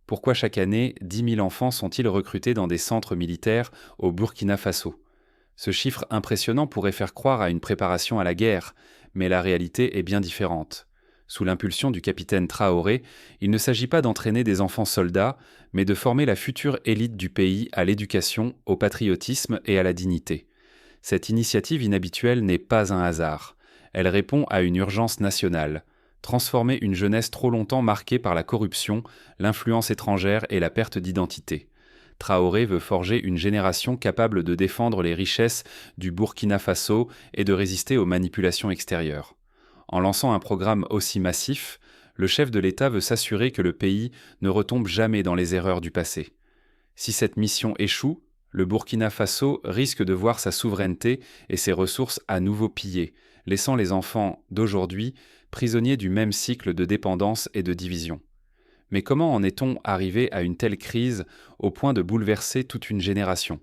Pourquoi chaque année 10 000 enfants sont-ils recrutés dans des centres militaires au Burkina Faso? Ce chiffre impressionnant pourrait faire croire à une préparation à la guerre, mais la réalité est bien différente. Sous l'impulsion du capitaine Traoré, il ne s'agit pas d'entraîner des enfants soldats, mais de former la future élite du pays à l'éducation, au patriotisme et à la dignité. Cette initiative inhabituelle n'est pas un hasard. Elle répond à une urgence nationale. Transformer une jeunesse trop longtemps marquée par la corruption, l'influence étrangère et la perte d'identité. Traoré veut forger une génération capable de défendre les richesses du Burkina Faso et de résister aux manipulations extérieures. En lançant un programme aussi massif, le chef de l'État veut s'assurer que le pays ne retombe jamais dans les erreurs du passé. Si cette mission échoue, le Burkina Faso risque de voir sa souveraineté et ses ressources à nouveau pillées, laissant les enfants d'aujourd'hui prisonniers du même cycle de dépendance et de division. Mais comment en est-on arrivé à une telle crise au point de bouleverser toute une génération?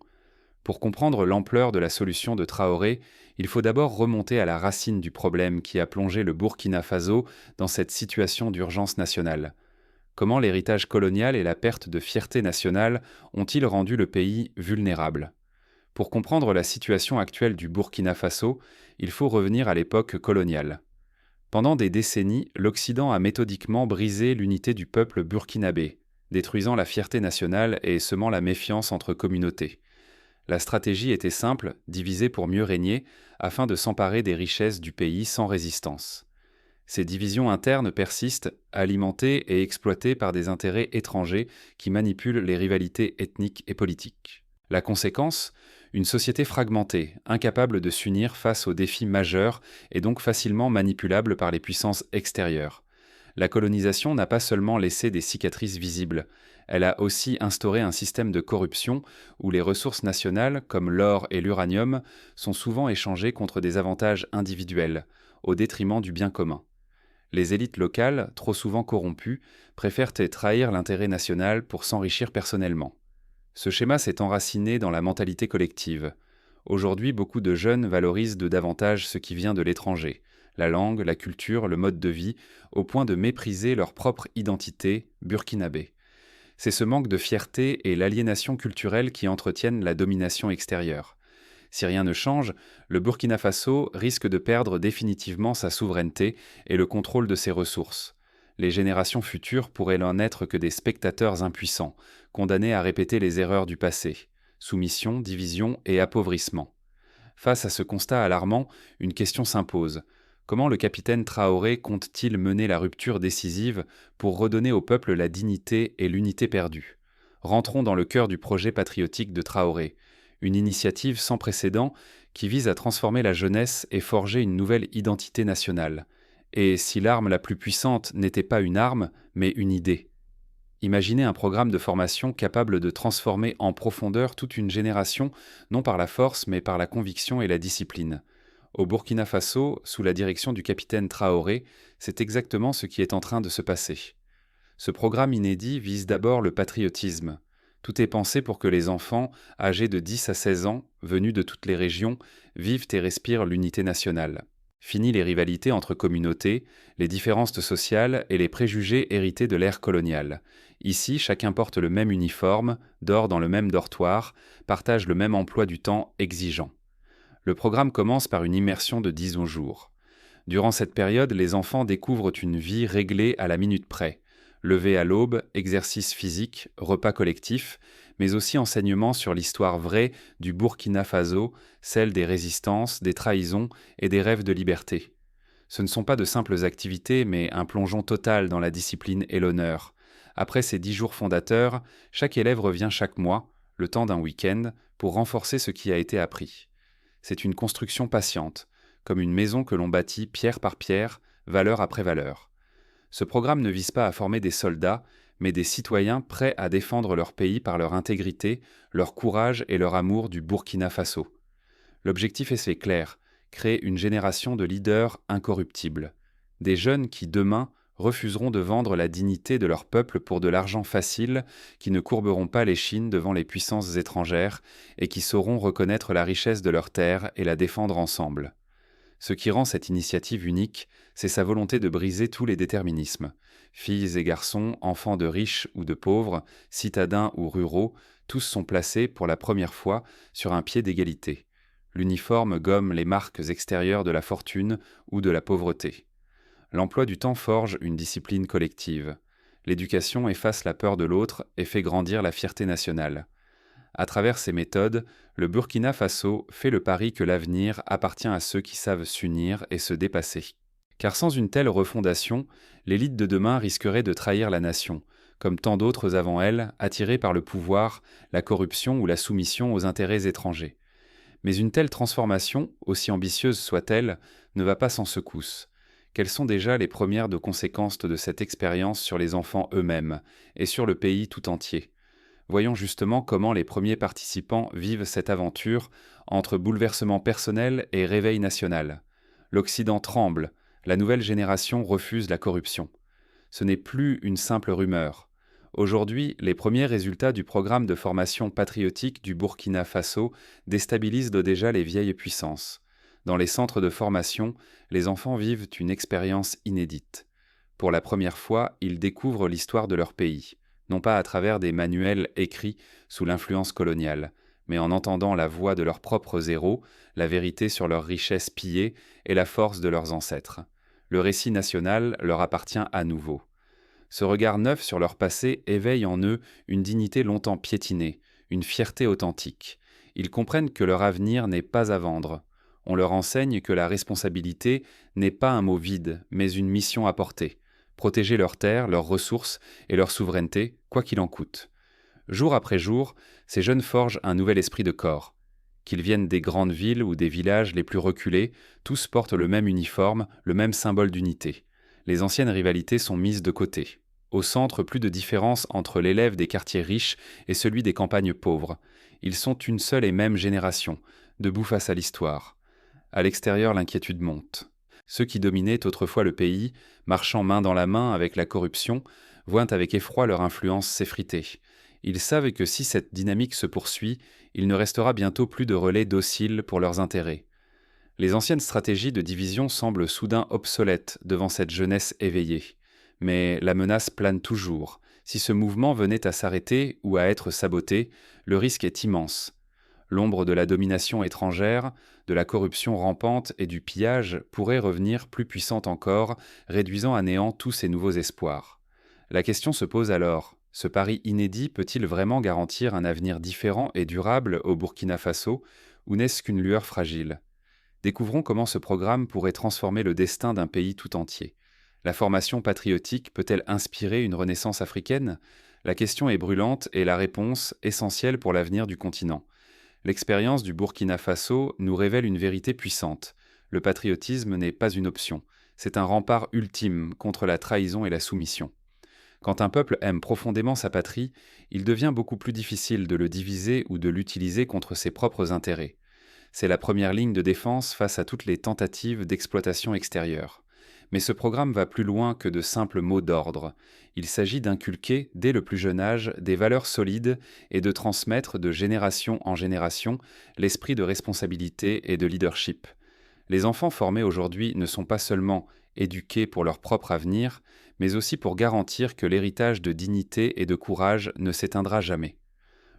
Pour comprendre l'ampleur de la solution de Traoré, il faut d'abord remonter à la racine du problème qui a plongé le Burkina Faso dans cette situation d'urgence nationale. Comment l'héritage colonial et la perte de fierté nationale ont-ils rendu le pays vulnérable? Pour comprendre la situation actuelle du Burkina Faso, il faut revenir à l'époque coloniale. Pendant des décennies, l'Occident a méthodiquement brisé l'unité du peuple burkinabé, détruisant la fierté nationale et semant la méfiance entre communautés. La stratégie était simple, diviser pour mieux régner, afin de s'emparer des richesses du pays sans résistance. Ces divisions internes persistent, alimentées et exploitées par des intérêts étrangers qui manipulent les rivalités ethniques et politiques. La conséquence, une société fragmentée, incapable de s'unir face aux défis majeurs et donc facilement manipulable par les puissances extérieures. La colonisation n'a pas seulement laissé des cicatrices visibles, elle a aussi instauré un système de corruption où les ressources nationales, comme l'or et l'uranium, sont souvent échangées contre des avantages individuels, au détriment du bien commun. Les élites locales, trop souvent corrompues, préfèrent trahir l'intérêt national pour s'enrichir personnellement. Ce schéma s'est enraciné dans la mentalité collective. Aujourd'hui, beaucoup de jeunes valorisent davantage ce qui vient de l'étranger, la langue, la culture, le mode de vie, au point de mépriser leur propre identité burkinabé. C'est ce manque de fierté et l'aliénation culturelle qui entretiennent la domination extérieure. Si rien ne change, le Burkina Faso risque de perdre définitivement sa souveraineté et le contrôle de ses ressources. Les générations futures pourraient n'en être que des spectateurs impuissants, condamnés à répéter les erreurs du passé, soumission, division et appauvrissement. Face à ce constat alarmant, une question s'impose. Comment le capitaine Traoré compte-t-il mener la rupture décisive pour redonner au peuple la dignité et l'unité perdue? Rentrons dans le cœur du projet patriotique de Traoré, une initiative sans précédent qui vise à transformer la jeunesse et forger une nouvelle identité nationale. Et si l'arme la plus puissante n'était pas une arme, mais une idée? Imaginez un programme de formation capable de transformer en profondeur toute une génération, non par la force, mais par la conviction et la discipline. Au Burkina Faso, sous la direction du capitaine Traoré, c'est exactement ce qui est en train de se passer. Ce programme inédit vise d'abord le patriotisme. Tout est pensé pour que les enfants, âgés de 10 à 16 ans, venus de toutes les régions, vivent et respirent l'unité nationale. Fini les rivalités entre communautés, les différences sociales et les préjugés hérités de l'ère coloniale. Ici, chacun porte le même uniforme, dort dans le même dortoir, partage le même emploi du temps exigeant. Le programme commence par une immersion de 10 jours. Durant cette période, les enfants découvrent une vie réglée à la minute près. Lever à l'aube, exercice physique, repas collectifs, mais aussi enseignements sur l'histoire vraie du Burkina Faso, celle des résistances, des trahisons et des rêves de liberté. Ce ne sont pas de simples activités, mais un plongeon total dans la discipline et l'honneur. Après ces 10 jours fondateurs, chaque élève revient chaque mois, le temps d'un week-end, pour renforcer ce qui a été appris. C'est une construction patiente, comme une maison que l'on bâtit pierre par pierre, valeur après valeur. Ce programme ne vise pas à former des soldats, mais des citoyens prêts à défendre leur pays par leur intégrité, leur courage et leur amour du Burkina Faso. L'objectif est clair, créer une génération de leaders incorruptibles. Des jeunes qui, demain, refuseront de vendre la dignité de leur peuple pour de l'argent facile, qui ne courberont pas l'échine devant les puissances étrangères et qui sauront reconnaître la richesse de leurs terres et la défendre ensemble. Ce qui rend cette initiative unique, c'est sa volonté de briser tous les déterminismes. Filles et garçons, enfants de riches ou de pauvres, citadins ou ruraux, tous sont placés pour la première fois sur un pied d'égalité. L'uniforme gomme les marques extérieures de la fortune ou de la pauvreté. L'emploi du temps forge une discipline collective. L'éducation efface la peur de l'autre et fait grandir la fierté nationale. À travers ces méthodes, le Burkina Faso fait le pari que l'avenir appartient à ceux qui savent s'unir et se dépasser. Car sans une telle refondation, l'élite de demain risquerait de trahir la nation, comme tant d'autres avant elle, attirés par le pouvoir, la corruption ou la soumission aux intérêts étrangers. Mais une telle transformation, aussi ambitieuse soit-elle, ne va pas sans secousse. Quelles sont déjà les premières de conséquences de cette expérience sur les enfants eux-mêmes et sur le pays tout entier? Voyons justement comment les premiers participants vivent cette aventure entre bouleversement personnel et réveil national. L'Occident tremble, la nouvelle génération refuse la corruption. Ce n'est plus une simple rumeur. Aujourd'hui, les premiers résultats du programme de formation patriotique du Burkina Faso déstabilisent déjà les vieilles puissances. Dans les centres de formation, les enfants vivent une expérience inédite. Pour la première fois, ils découvrent l'histoire de leur pays, non pas à travers des manuels écrits sous l'influence coloniale, mais en entendant la voix de leurs propres héros, la vérité sur leurs richesses pillées et la force de leurs ancêtres. Le récit national leur appartient à nouveau. Ce regard neuf sur leur passé éveille en eux une dignité longtemps piétinée, une fierté authentique. Ils comprennent que leur avenir n'est pas à vendre. On leur enseigne que la responsabilité n'est pas un mot vide, mais une mission à porter. Protéger leurs terres, leurs ressources et leur souveraineté, quoi qu'il en coûte. Jour après jour, ces jeunes forgent un nouvel esprit de corps. Qu'ils viennent des grandes villes ou des villages les plus reculés, tous portent le même uniforme, le même symbole d'unité. Les anciennes rivalités sont mises de côté. Au centre, plus de différence entre l'élève des quartiers riches et celui des campagnes pauvres. Ils sont une seule et même génération, debout face à l'histoire. À l'extérieur, l'inquiétude monte. Ceux qui dominaient autrefois le pays, marchant main dans la main avec la corruption, voient avec effroi leur influence s'effriter. Ils savent que si cette dynamique se poursuit, il ne restera bientôt plus de relais dociles pour leurs intérêts. Les anciennes stratégies de division semblent soudain obsolètes devant cette jeunesse éveillée. Mais la menace plane toujours. Si ce mouvement venait à s'arrêter ou à être saboté, le risque est immense. L'ombre de la domination étrangère, de la corruption rampante et du pillage pourrait revenir plus puissante encore, réduisant à néant tous ces nouveaux espoirs. La question se pose alors, ce pari inédit peut-il vraiment garantir un avenir différent et durable au Burkina Faso, ou n'est-ce qu'une lueur fragile? Découvrons comment ce programme pourrait transformer le destin d'un pays tout entier. La formation patriotique peut-elle inspirer une renaissance africaine? La question est brûlante et la réponse essentielle pour l'avenir du continent. L'expérience du Burkina Faso nous révèle une vérité puissante. Le patriotisme n'est pas une option, c'est un rempart ultime contre la trahison et la soumission. Quand un peuple aime profondément sa patrie, il devient beaucoup plus difficile de le diviser ou de l'utiliser contre ses propres intérêts. C'est la première ligne de défense face à toutes les tentatives d'exploitation extérieure. Mais ce programme va plus loin que de simples mots d'ordre. Il s'agit d'inculquer, dès le plus jeune âge, des valeurs solides et de transmettre de génération en génération l'esprit de responsabilité et de leadership. Les enfants formés aujourd'hui ne sont pas seulement éduqués pour leur propre avenir, mais aussi pour garantir que l'héritage de dignité et de courage ne s'éteindra jamais.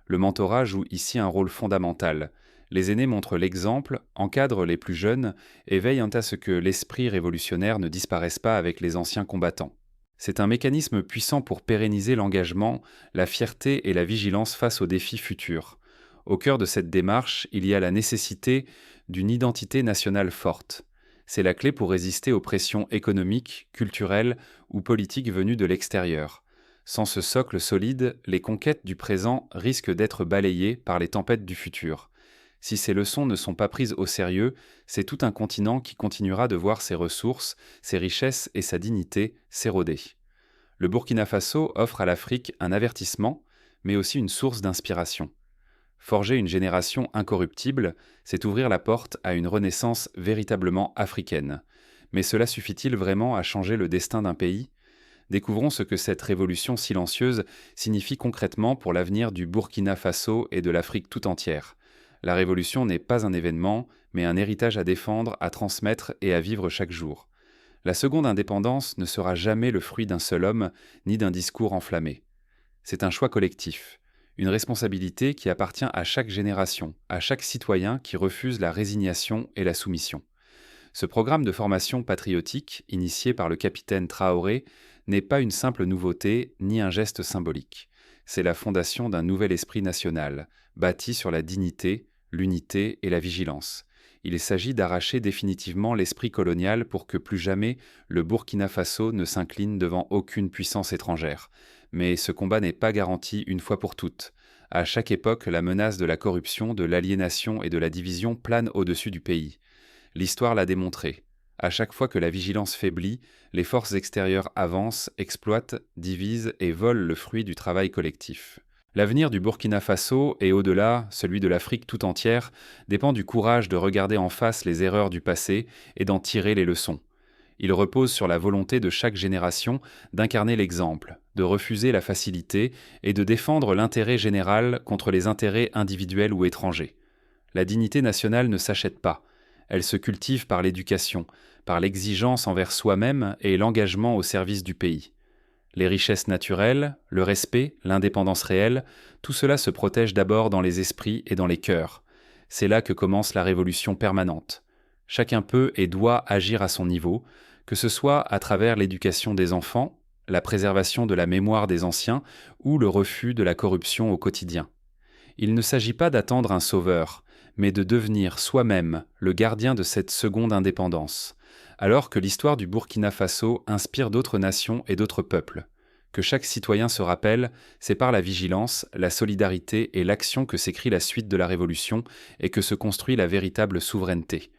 Le mentorat joue ici un rôle fondamental. Les aînés montrent l'exemple, encadrent les plus jeunes et veillent à ce que l'esprit révolutionnaire ne disparaisse pas avec les anciens combattants. C'est un mécanisme puissant pour pérenniser l'engagement, la fierté et la vigilance face aux défis futurs. Au cœur de cette démarche, il y a la nécessité d'une identité nationale forte. C'est la clé pour résister aux pressions économiques, culturelles ou politiques venues de l'extérieur. Sans ce socle solide, les conquêtes du présent risquent d'être balayées par les tempêtes du futur. Si ces leçons ne sont pas prises au sérieux, c'est tout un continent qui continuera de voir ses ressources, ses richesses et sa dignité s'éroder. Le Burkina Faso offre à l'Afrique un avertissement, mais aussi une source d'inspiration. Forger une génération incorruptible, c'est ouvrir la porte à une renaissance véritablement africaine. Mais cela suffit-il vraiment à changer le destin d'un pays ? Découvrons ce que cette révolution silencieuse signifie concrètement pour l'avenir du Burkina Faso et de l'Afrique tout entière. La révolution n'est pas un événement, mais un héritage à défendre, à transmettre et à vivre chaque jour. La seconde indépendance ne sera jamais le fruit d'un seul homme, ni d'un discours enflammé. C'est un choix collectif, une responsabilité qui appartient à chaque génération, à chaque citoyen qui refuse la résignation et la soumission. Ce programme de formation patriotique, initié par le capitaine Traoré, n'est pas une simple nouveauté ni un geste symbolique. C'est la fondation d'un nouvel esprit national, bâti sur la dignité, l'unité et la vigilance. Il s'agit d'arracher définitivement l'esprit colonial pour que plus jamais le Burkina Faso ne s'incline devant aucune puissance étrangère. Mais ce combat n'est pas garanti une fois pour toutes. À chaque époque, la menace de la corruption, de l'aliénation et de la division plane au-dessus du pays. L'histoire l'a démontré. À chaque fois que la vigilance faiblit, les forces extérieures avancent, exploitent, divisent et volent le fruit du travail collectif. L'avenir du Burkina Faso et au-delà, celui de l'Afrique tout entière, dépend du courage de regarder en face les erreurs du passé et d'en tirer les leçons. Il repose sur la volonté de chaque génération d'incarner l'exemple, de refuser la facilité et de défendre l'intérêt général contre les intérêts individuels ou étrangers. La dignité nationale ne s'achète pas. Elle se cultive par l'éducation, par l'exigence envers soi-même et l'engagement au service du pays. Les richesses naturelles, le respect, l'indépendance réelle, tout cela se protège d'abord dans les esprits et dans les cœurs. C'est là que commence la révolution permanente. Chacun peut et doit agir à son niveau, que ce soit à travers l'éducation des enfants, la préservation de la mémoire des anciens ou le refus de la corruption au quotidien. Il ne s'agit pas d'attendre un sauveur, mais de devenir soi-même le gardien de cette seconde indépendance, alors que l'histoire du Burkina Faso inspire d'autres nations et d'autres peuples. Que chaque citoyen se rappelle, c'est par la vigilance, la solidarité et l'action que s'écrit la suite de la Révolution et que se construit la véritable souveraineté.